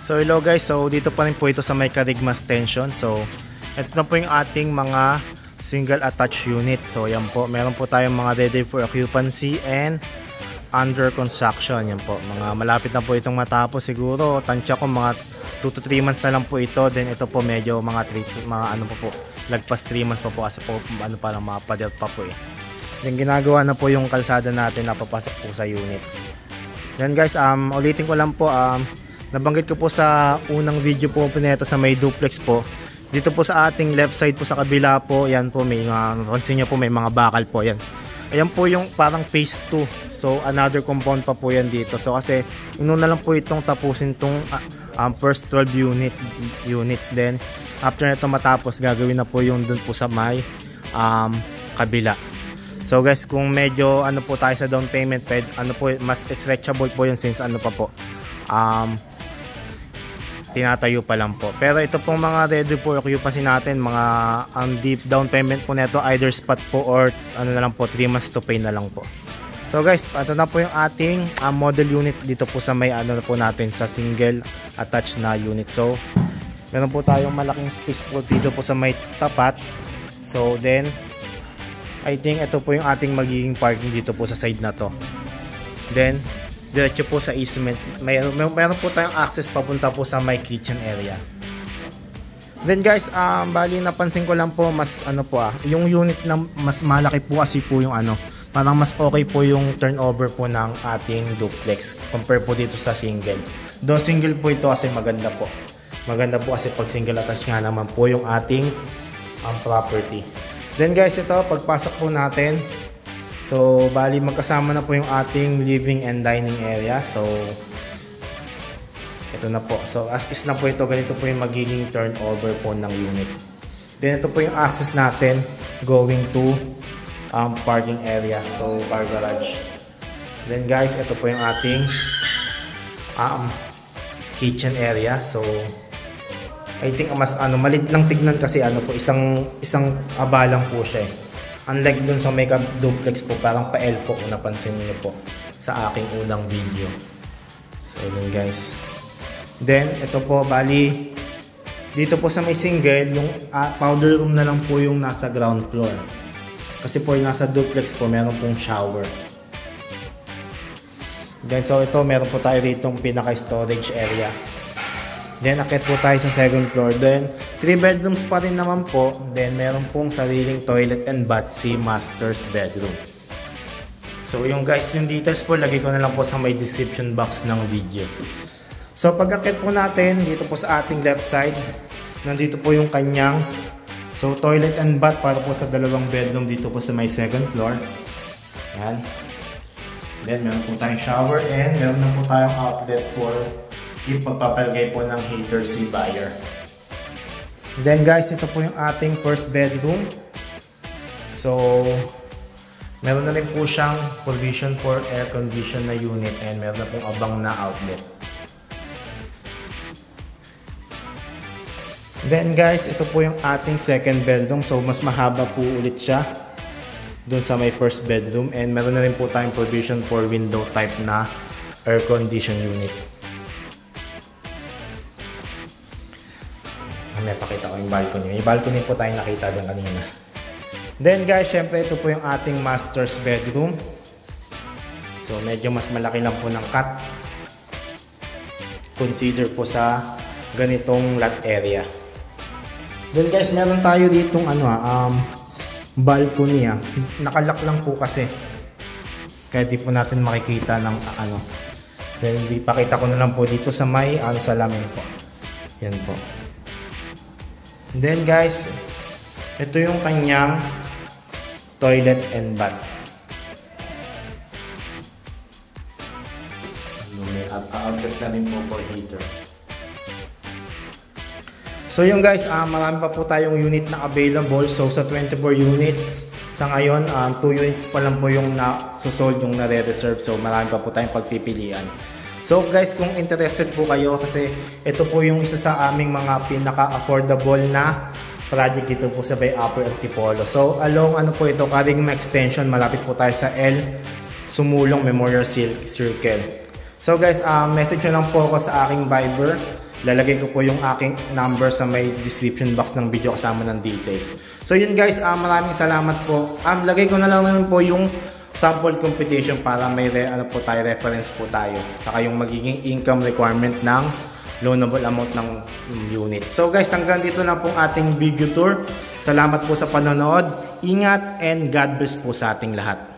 So hello guys, so dito pa rin po ito sa may Carigma Extension. So ito na po yung ating mga single attached unit. So yan po, meron po tayong mga ready for occupancy and under construction. Yan po, mga malapit na po itong matapos siguro. Tansya ko mga 2 to 3 months na lang po ito. Then ito po medyo mga ano po, lagpas 3 months pa po kasi po ano pa lang, mga pader pa po eh. Then ginagawa na po yung kalsada natin na papasok po sa unit. Yan guys, ulitin ko lang po, nabanggit ko po sa unang video po nito sa may duplex po. Dito po sa ating left side po sa kabila po, yan po may pansin nyo po may mga bakal po yan. Ayan po yung parang phase 2. So another compound pa po yan dito. So kasi inuna lang po itong tapusin itong first 12 units. Then after nito matapos, gagawin na po yung dun po sa may kabila. So guys, kung medyo ano po tayo sa down payment, ano po, mas stretchable po yun since ano pa po, tinatayo pa lang po. Pero ito pong mga ready for occupancy natin, mga deep down payment po neto, either spot po or ano na lang po, 3 months to pay na lang po. So guys, ito na po yung ating model unit dito po sa may ano na po natin sa single attached na unit. So meron po tayong malaking space po dito po sa may tapat. So then I think ito po yung ating magiging parking dito po sa side na to. Then diretso po sa easement. Meron po tayong access papunta po sa my kitchen area. Then guys, bali napansin ko lang po mas ano po yung unit na mas malaki po kasi po yung ano, parang mas okay po yung turnover po ng ating duplex compare po dito sa single. Do single po ito kasi maganda po. Maganda po kasi pag single attached nga naman po yung ating property. Then guys, ito pagpasok po natin, so bali magkasama na po yung ating living and dining area. So ito na po, so as is na po ito, ganito po yung magiging turnover po ng unit. Then ito po yung access natin going to parking area, so car garage. Then guys, ito po yung ating kitchen area. So I think mas ano, malit lang tignan kasi ano po, isang abalang po siya eh. Unlike dun sa makeup duplex po, parang pa-L po kung napansin niyo po sa aking unang video. So yun guys. Then ito po, bali dito po sa may single, yung powder room na lang po yung nasa ground floor. Kasi po yung nasa duplex po, meron pong shower. Then so ito, meron po tayo dito yung pinaka-storage area. Then akit po tayo sa second floor. Then 3 bedrooms pa rin naman po. Then meron pong sariling toilet and bath si master's bedroom. So yung guys, yung details po lagay ko na lang po sa may description box ng video. So pag akit po natin dito po sa ating left side, nandito po yung kanyang toilet and bath para po sa 2 bedroom dito po sa may second floor. Yan. Then meron po tayong shower and meron na po tayong outlet for yung pagpapalagay po ng heater si buyer. Then guys, ito po yung ating first bedroom. So meron na rin po siyang provision for air condition na unit and meron na pong abang na outlet. Then guys, ito po yung ating second bedroom. So mas mahaba po ulit siya dun sa may first bedroom and meron na rin po tayong provision for window type na air condition unit. May pakita ko yung balcony. May balcony po tayo nakita doon kanina. Then guys, syempre ito po yung ating master's bedroom. So medyo mas malaki lang po ng cut. Consider po sa ganitong lot area. Then guys, meron tayo ditong balcony. Nakalock lang po kasi. Kaya di po natin makikita ng ano. Then pakita ko na lang po dito sa may salamin po. Yan po. Then guys, ito yung kanyang toilet and bath. May outlet na rin po for heater. So yung guys, marami pa po tayong unit na available. So sa 24 units, sa ngayon, 2 units pa lang po yung na-sold, yung nare-reserve. So marami pa po tayong pagpipilian. So guys, kung interested po kayo, kasi ito po yung isa sa aming mga pinaka-affordable na project dito po sa Bay Upper Antipolo. So along ano po ito, Carigma Extension, malapit po tayo sa L Sumulong Memorial Circle. So guys, message nyo lang po ako sa aking Viber. Lalagay ko po yung aking number sa may description box ng video kasama ng details. So yun guys, maraming salamat po. Lagay ko na lang naman po yung sample computation para may reference po tayo. Saka yung magiging income requirement ng loanable amount ng unit. So guys, hanggang dito na pong ating video tour. Salamat po sa panonood. Ingat and God bless po sa ating lahat.